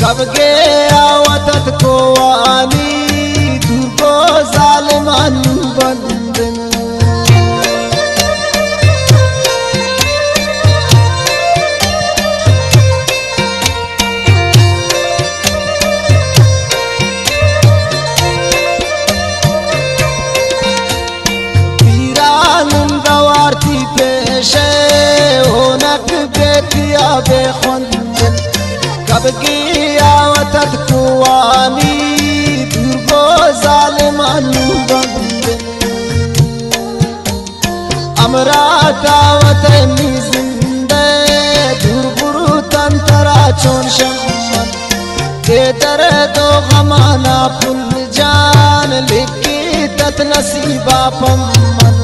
कब गया वतत को आली दुर्गो जालिमान बंदन पीरानंदवारती पेशे होनक बेतिया बेखंदन कब गया वतत को आली दुर्गो जालिमान बंदन अमराता वतनी जिंदे दुर्गुरु तंतरा चोन शमन के दर्दो गमाना पुल जान लिखी तत नसीबा पम्मन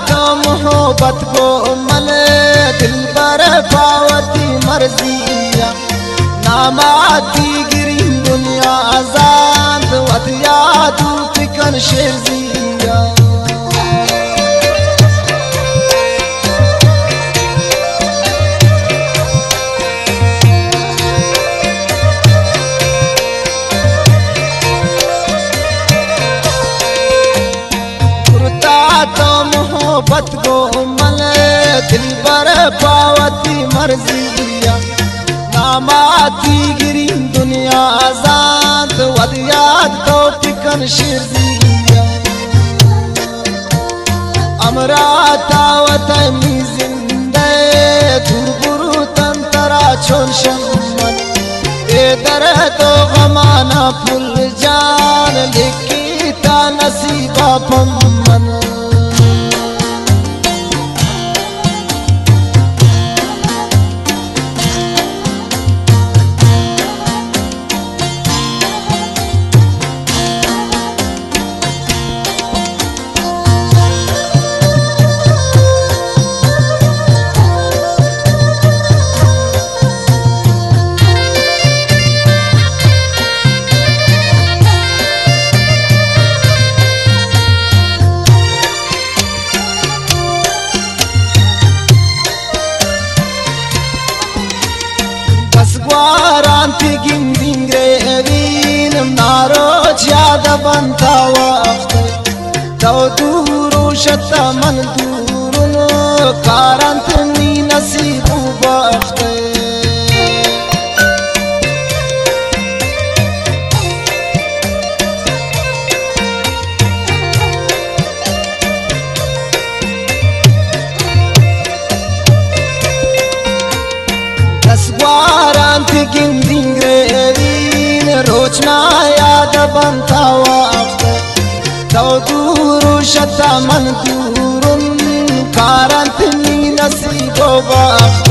तो मोहब्बत को मले दिल पर पावती मर्जिया नामाती गिरी दुनिया आजाद वतिया दूत कन शेरजिया मोहब्बत को मले दिल पर पावती मर्जिया नामाती गिरी दुनिया आजाद वदियात तो टिकन शिरजिया अमराता वतनी जिंदे दुर्गुरु तंतरा छोन शमन ए दर्दो गमाना फुल जान लिखी ता नसीबा पम्मन वारांती गिंदिंगरे एवीन नारो ज्यादा बनता वक्त तो दूरो शता मन दूरो कारांत नी नसीबु वक्त वारांती गिंदिंगरे एवीन रोचना याद बनता वक्त तो दूरो शता मन दूरुन कारांत नी नसीबो वक्त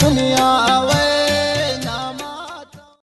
दुनिया